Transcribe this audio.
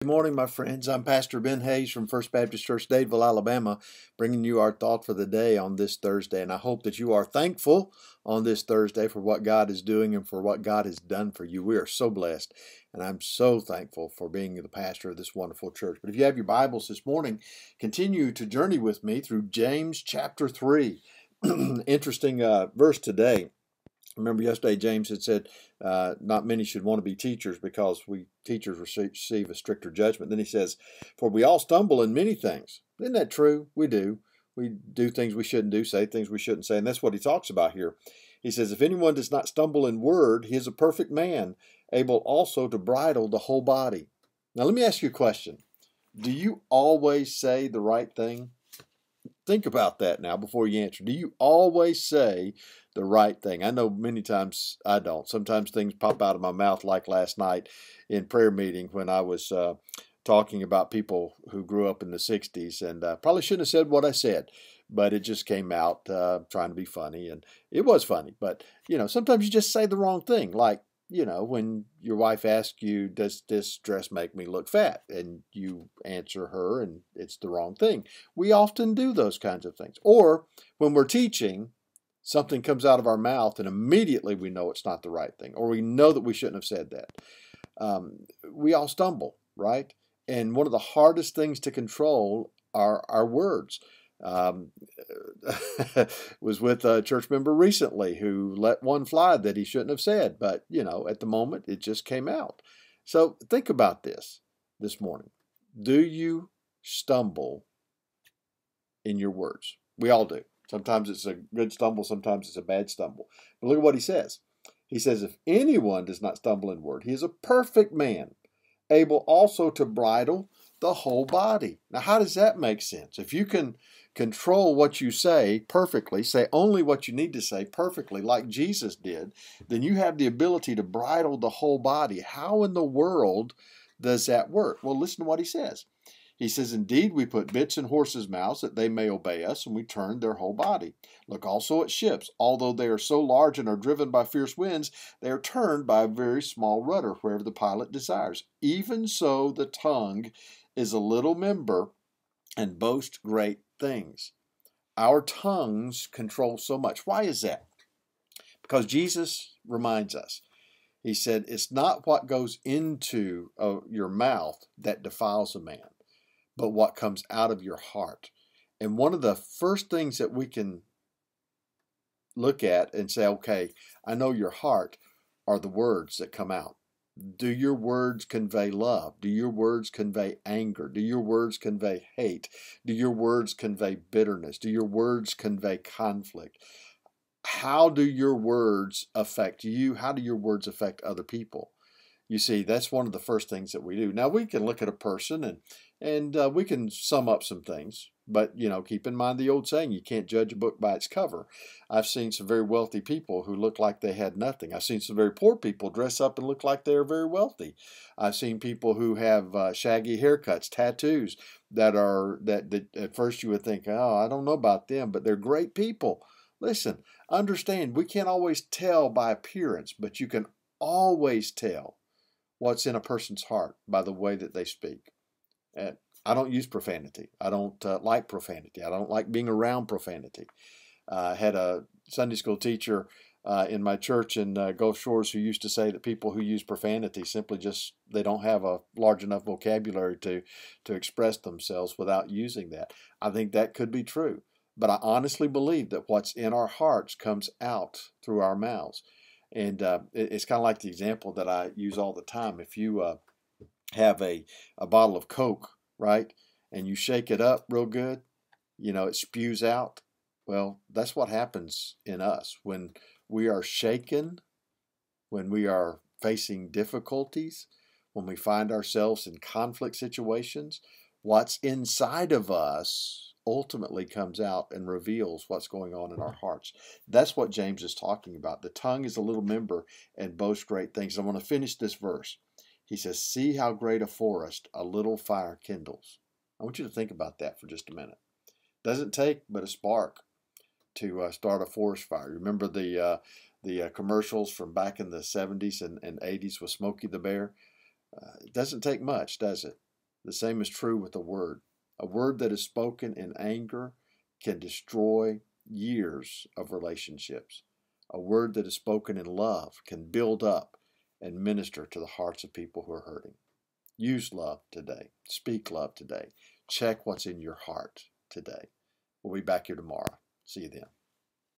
morning, my friends. I'm Pastor Ben Hayes from First Baptist Church, Dadeville, Alabama, bringing you our thought for the day on this Thursday. And I hope that you are thankful on this Thursday for what God is doing and for what God has done for you. We are so blessed, and I'm so thankful for being the pastor of this wonderful church. But if you have your Bibles this morning, continue to journey with me through James chapter 3. Interesting verse today. Remember yesterday James had said not many should want to be teachers because we teachers receive a stricter judgment. Then he says, for we all stumble in many things. Isn't that true? We do. We do things we shouldn't do, say things we shouldn't say. And that's what he talks about here. He says, if anyone does not stumble in word, he is a perfect man, able also to bridle the whole body. Now let me ask you a question. Do you always say the right thing? Think about that now before you answer. Do you always say the right thing? I know many times I don't. Sometimes things pop out of my mouth, like last night in prayer meeting when I was talking about people who grew up in the 60s, and probably shouldn't have said what I said, but it just came out trying to be funny, and it was funny. But, sometimes you just say the wrong thing, like, when your wife asks you, does this dress make me look fat? And you answer her and it's the wrong thing. We often do those kinds of things. Or when we're teaching, something comes out of our mouth and immediately we know it's not the right thing, or we know that we shouldn't have said that. We all stumble, right? And one of the hardest things to control are our words. Was with a church member recently who let one fly that he shouldn't have said, but at the moment it just came out. So think about this morning. Do you stumble in your words? We all do. Sometimes it's a good stumble, sometimes it's a bad stumble. But look at what he says. He says, if anyone does not stumble in word, he is a perfect man, able also to bridle the whole body. Now, how does that make sense? If you can control what you say perfectly, say only what you need to say perfectly, like Jesus did, then you have the ability to bridle the whole body. How in the world does that work? Well, listen to what he says. He says, indeed, we put bits in horses' mouths that they may obey us, and we turn their whole body. Look also at ships. Although they are so large and are driven by fierce winds, they are turned by a very small rudder wherever the pilot desires. Even so, the tongue is a little member and boasts great things. Our tongues control so much. Why is that? Because Jesus reminds us. He said, it's not what goes into your mouth that defiles a man, but what comes out of your heart. And one of the first things that we can look at and say, okay, I know your heart, are the words that come out. Do your words convey love? Do your words convey anger? Do your words convey hate? Do your words convey bitterness? Do your words convey conflict? How do your words affect you? How do your words affect other people? You see, that's one of the first things that we do. Now, we can look at a person and we can sum up some things, but, keep in mind the old saying, you can't judge a book by its cover. I've seen some very wealthy people who look like they had nothing. I've seen some very poor people dress up and look like they are very wealthy. I've seen people who have shaggy haircuts, tattoos that at first you would think, oh, I don't know about them, but they're great people. Listen, understand, we can't always tell by appearance, but you can always tell what's in a person's heart by the way that they speak. And I don't use profanity. I don't like profanity. I don't like being around profanity. I had a Sunday school teacher in my church in Gulf Shores who used to say that people who use profanity simply they don't have a large enough vocabulary to express themselves without using that. I think that could be true. But I honestly believe that what's in our hearts comes out through our mouths. And it's kind of like the example that I use all the time. If you have a bottle of Coke, right, and you shake it up real good, it spews out. Well, that's what happens in us. When we are shaken, when we are facing difficulties, when we find ourselves in conflict situations, what's inside of us ultimately comes out and reveals what's going on in our hearts. That's what James is talking about. The tongue is a little member and boasts great things. I want to finish this verse. He says, see how great a forest a little fire kindles. I want you to think about that for just a minute. Doesn't take but a spark to start a forest fire. Remember the commercials from back in the 70s and 80s with Smokey the Bear? It doesn't take much, does it? The same is true with a word. A word that is spoken in anger can destroy years of relationships. A word that is spoken in love can build up and minister to the hearts of people who are hurting. Use love today. Speak love today. Check what's in your heart today. We'll be back here tomorrow. See you then.